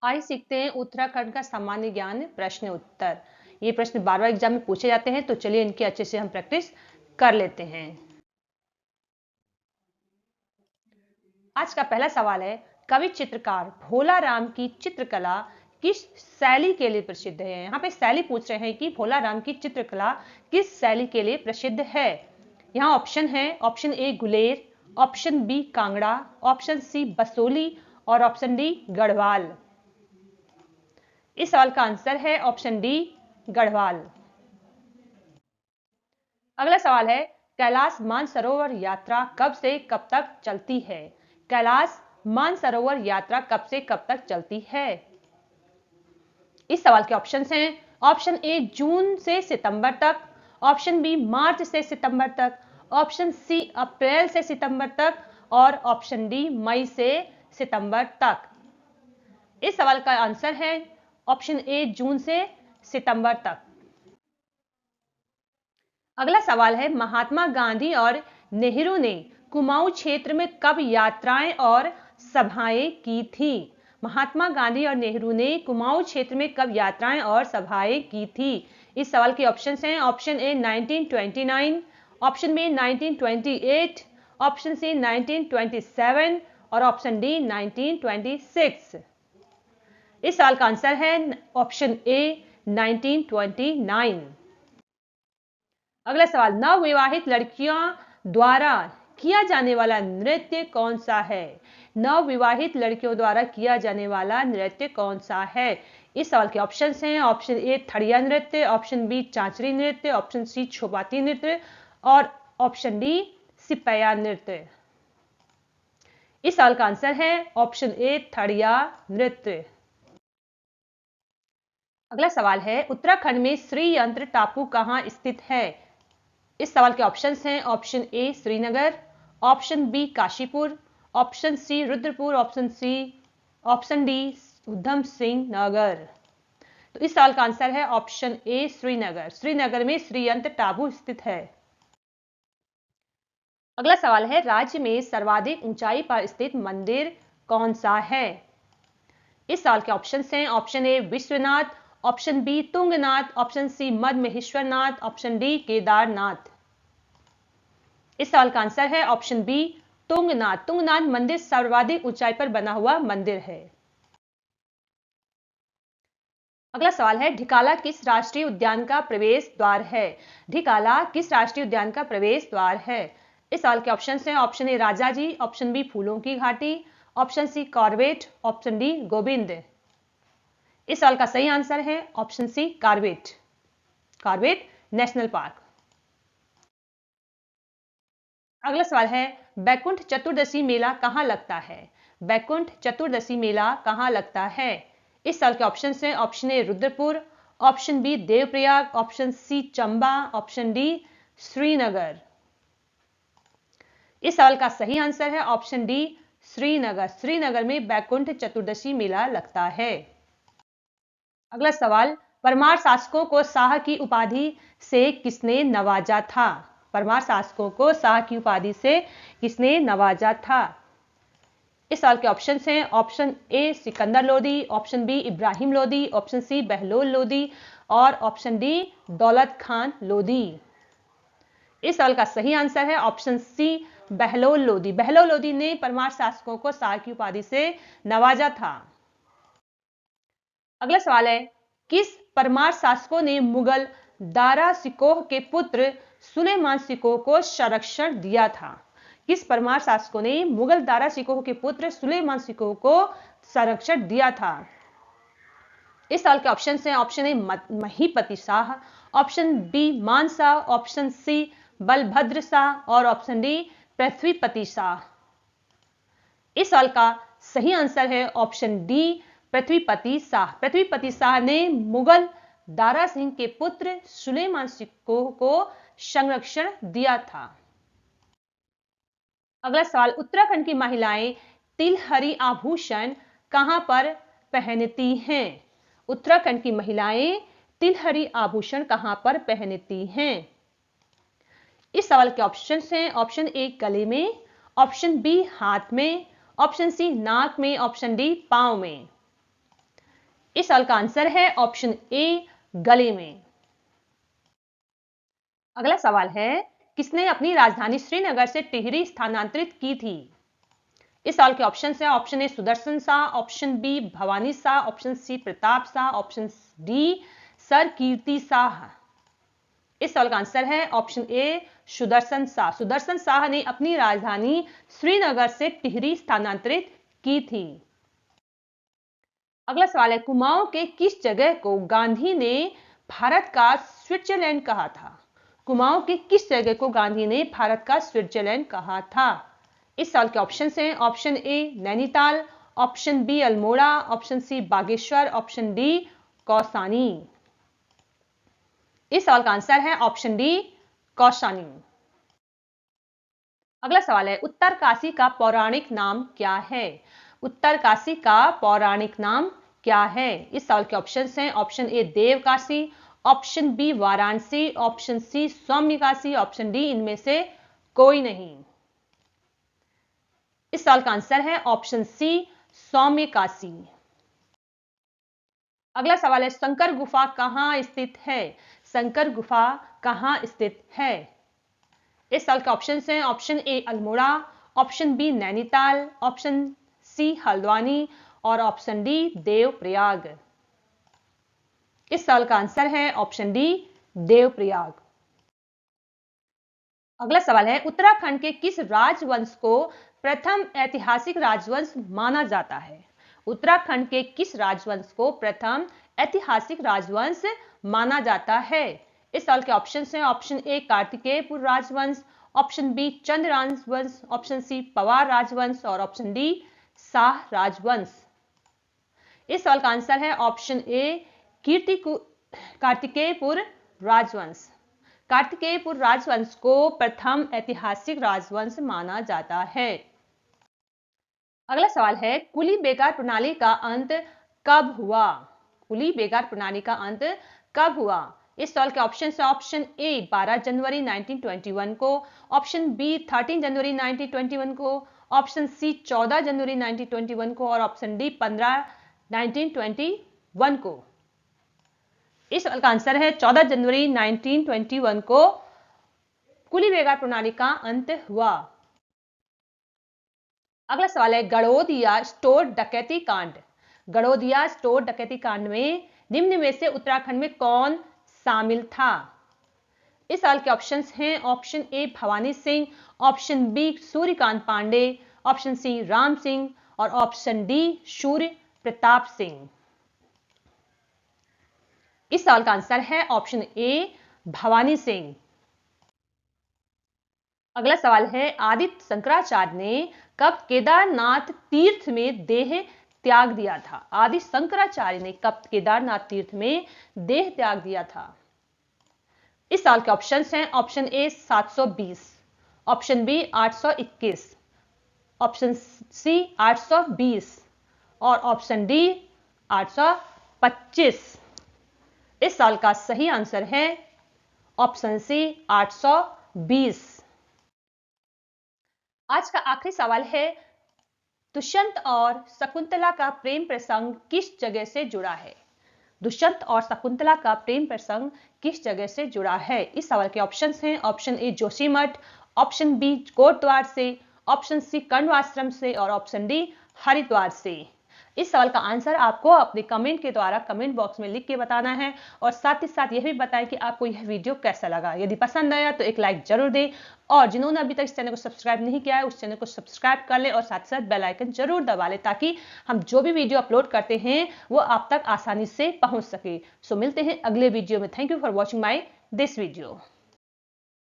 आइए सीखते हैं उत्तराखंड का सामान्य ज्ञान प्रश्न उत्तर। ये प्रश्न बार बार एग्जाम में पूछे जाते हैं, तो चलिए इनकी अच्छे से हम प्रैक्टिस कर लेते हैं। आज का पहला सवाल है, कवि चित्रकार भोला राम की चित्रकला किस शैली के लिए प्रसिद्ध है। यहाँ पे शैली पूछ रहे हैं कि भोला राम की चित्रकला किस शैली के लिए प्रसिद्ध है। यहाँ ऑप्शन है, option A Guler, option B Kangra, option C Basohli और ऑप्शन डी गढ़वाल। इस सवाल का आंसर है ऑप्शन डी गढ़वाल। अगला सवाल है, कैलाश मानसरोवर यात्रा कब से कब तक चलती है। कैलाश मानसरोवर यात्रा कब से कब तक चलती है। इस सवाल के ऑप्शंस हैं, ऑप्शन ए जून से सितंबर तक, ऑप्शन बी मार्च से सितंबर तक, ऑप्शन सी अप्रैल से सितंबर तक और ऑप्शन डी मई से सितंबर तक। इस सवाल का आंसर है ऑप्शन ए जून से सितंबर तक। अगला सवाल है, महात्मा गांधी और नेहरू ने कुमाऊं क्षेत्र में कब यात्राएं और सभाएं की थी। महात्मा गांधी और नेहरू ने कुमाऊं क्षेत्र में कब यात्राएं और सभाएं की थी। इस सवाल के ऑप्शंस हैं, option A 1929, option B 1928, option C 1927 और ऑप्शन डी 1926। इस सवाल का आंसर है ऑप्शन ए 1929। अगला सवाल, नवविवाहित लड़कियों द्वारा किया जाने वाला नृत्य कौन सा है। नवविवाहित लड़कियों द्वारा किया जाने वाला नृत्य कौन सा है। इस सवाल के ऑप्शंस हैं, ऑप्शन ए थड़िया नृत्य, ऑप्शन बी चांचरी नृत्य, ऑप्शन सी छोपाती नृत्य और ऑप्शन डी सिपैया नृत्य। इस सवाल का आंसर है ऑप्शन ए थड़िया नृत्य। अगला सवाल है, उत्तराखंड में श्रीयंत्र टापू कहां स्थित है। इस सवाल के ऑप्शंस हैं, option A Srinagar, option B Kashipur, option C Rudrapur, option D Udham Singh Nagar. तो इस सवाल का आंसर है ऑप्शन ए श्रीनगर। श्रीनगर में श्रीयंत्र टापू स्थित है। अगला सवाल है, राज्य में सर्वाधिक ऊंचाई पर स्थित मंदिर कौन सा है। इस सवाल के ऑप्शंस हैं, option A Vishwanath, option B Tungnath, option C Madmaheshwarnath, option D Kedarnath. इस सवाल का आंसर है ऑप्शन बी तुंगनाथ। तुंगनाथ मंदिर सर्वाधिक ऊंचाई पर बना हुआ मंदिर है। अगला सवाल है, ढिकाला किस राष्ट्रीय उद्यान का प्रवेश द्वार है। ढिकाला किस राष्ट्रीय उद्यान का प्रवेश द्वार है। इस सवाल के ऑप्शन हैं, option A Rajaji, option B फूलों की घाटी, option C Corbett, option D Govind. इस सवाल का सही आंसर है option C Corbett. Corbett national park. अगला सवाल है, बैकुंठ चतुर्दशी मेला कहां लगता है। बैकुंठ चतुर्दशी मेला कहां लगता है। इस सवाल के ऑप्शन हैं, option A Rudrapur, option B Devprayag, option C Chamba, option D Srinagar. इस सवाल का सही आंसर है ऑप्शन डी श्रीनगर। श्रीनगर में बैकुंठ चतुर्दशी मेला लगता है। अगला सवाल, परमार शासकों को शाह की उपाधि से किसने नवाजा था। परमार शासकों को शाह की उपाधि से किसने नवाजा था। इस सवाल के ऑप्शन हैं, option A Sikandar Lodi, option B Ibrahim Lodi, option C Bahlol Lodi और ऑप्शन डी दौलत खान लोदी। इस सवाल का सही आंसर है ऑप्शन सी बहलोल लोदी। बहलोल लोदी ने परमार शासकों को शाह की उपाधि से नवाजा था। अगला सवाल है, किस परमार शासकों ने मुगल दारा सिकोह के पुत्र सुलेमान सिकोह को संरक्षण दिया था। किस परमार शासकों ने मुगल दारा सिकोह के पुत्र सुलेमान सिकोह को संरक्षण दिया था। इस साल के ऑप्शन हैं, option A Mahipati Shah, option B Man Shah, option C Balbhadra Shah और ऑप्शन डी पृथ्वीपति शाह। इस साल का सही आंसर है ऑप्शन डी पृथ्वीपति शाह। पृथ्वीपति शाह ने मुगल दारा सिंह के पुत्र सुलेमान सिकोह को संरक्षण दिया था। अगला सवाल, उत्तराखंड की महिलाएं तिलहरी आभूषण कहां पर पहनती हैं। उत्तराखंड की महिलाएं तिलहरी आभूषण कहां पर पहनती हैं। इस सवाल के ऑप्शन हैं, ऑप्शन ए गले में, ऑप्शन बी हाथ में, ऑप्शन सी नाक में, ऑप्शन डी पांव में। इस सवाल का आंसर है ऑप्शन ए, गले में। अगला सवाल है, किसने अपनी राजधानी श्रीनगर से टिहरी स्थानांतरित की थी? इस सवाल के ऑप्शन है, option A Sudarshan Shah, option B Bhawani Shah, option C Pratap Shah, option D sir Kirti Shah. इस सवाल का आंसर है ऑप्शन ए, सुदर्शन शाह। सुदर्शन शाह ने अपनी राजधानी श्रीनगर से टिहरी स्थानांतरित की थी। अगला सवाल है, कुमाऊं के किस जगह को गांधी ने भारत का स्विट्जरलैंड कहा था? कुमाऊं के किस जगह को गांधी ने भारत का स्विट्जरलैंड कहा था? इस साल के ऑप्शन हैं, option A Nainital, option B Almora, option C Bageshwar, option D Kausani. इस सवाल का आंसर है ऑप्शन डी कौसानी। अगला सवाल है, उत्तरकाशी का पौराणिक नाम क्या है? उत्तरकाशी का पौराणिक नाम क्या है? इस सवाल के ऑप्शन हैं, option A Devkashi, option B Varanasi, option C Saumyakashi, option D इनमें से कोई नहीं। इस सवाल का आंसर है ऑप्शन सी सौम्यकाशी। अगला सवाल है, शंकर गुफा कहां स्थित है? शंकर गुफा कहां स्थित है? इस साल के ऑप्शन हैं, option A Almora, option B Nainital, option C Haldwani और ऑप्शन डी देवप्रयाग। इस साल का आंसर है ऑप्शन डी देवप्रयाग। अगला सवाल है, उत्तराखंड के किस राजवंश को प्रथम ऐतिहासिक राजवंश माना जाता है? उत्तराखंड के किस राजवंश को प्रथम ऐतिहासिक राजवंश माना जाता है? इस साल के ऑप्शन हैं, ऑप्शन ए कार्तिकेयपुर राजवंश, ऑप्शन बी चंद राजवंश, ऑप्शन सी पवार राजवंश और ऑप्शन डी शाह राजवंश। इस साल का आंसर है ऑप्शन ए कार्तिकेयपुर राजवंश। कार्तिकेयपुर राजवंश को प्रथम ऐतिहासिक राजवंश माना जाता है। अगला सवाल है, कुली बेगार प्रणाली का अंत कब हुआ? कुली बेगार प्रणाली का अंत कब हुआ? इस सवाल के ऑप्शन है, ऑप्शन ए 12 जनवरी 1921 को, ऑप्शन बी 13 जनवरी 1921 को, ऑप्शन सी 14 जनवरी 1921 को और ऑप्शन डी 15 1921 को। इस सवाल का आंसर है 14 जनवरी 1921 को कुली बेगार प्रणाली का अंत हुआ। अगला सवाल है, गड़ोदिया स्टोर डकैती कांड। गड़ोदिया स्टोर डकैती कांड में निम्न में से उत्तराखंड में कौन शामिल था? इस साल के ऑप्शंस हैं, option A Bhawani Singh, option B Suryakant Pande, option C Ram Singh और ऑप्शन डी सूर्य प्रताप सिंह। इस साल का आंसर है ऑप्शन ए भवानी सिंह। अगला सवाल है, आदित्य शंकराचार्य ने कब केदारनाथ तीर्थ में देह त्याग दिया था? आदि शंकराचार्य ने कब केदारनाथ तीर्थ में देह त्याग दिया था? इस साल के ऑप्शन हैं, option A 720, option B 821, option C 820 और ऑप्शन डी 825। इस साल का सही आंसर है ऑप्शन सी 820। आज का आखिरी सवाल है, दुष्यंत और शकुंतला का प्रेम प्रसंग किस जगह से जुड़ा है? दुष्यंत और शकुंतला का प्रेम प्रसंग किस जगह से जुड़ा है? इस सवाल के ऑप्शंस हैं, option A Joshimath, option B Kotdwar से, ऑप्शन सी कण्व आश्रम से और ऑप्शन डी हरिद्वार से। इस सवाल का आंसर आपको अपने कमेंट के द्वारा कमेंट बॉक्स में लिख के बताना है और साथ ही साथ यह भी बताएं कि आपको यह वीडियो कैसा लगा। यदि पसंद आया तो एक लाइक जरूर दें और जिन्होंने अभी तक इस चैनल को सब्सक्राइब नहीं किया है उस चैनल को सब्सक्राइब कर लें और साथ साथ बेल आइकन जरूर दबा लें ताकि हम जो भी वीडियो अपलोड करते हैं वो आप तक आसानी से पहुंच सके। सो मिलते हैं अगले वीडियो में। Thank you for watching my this video.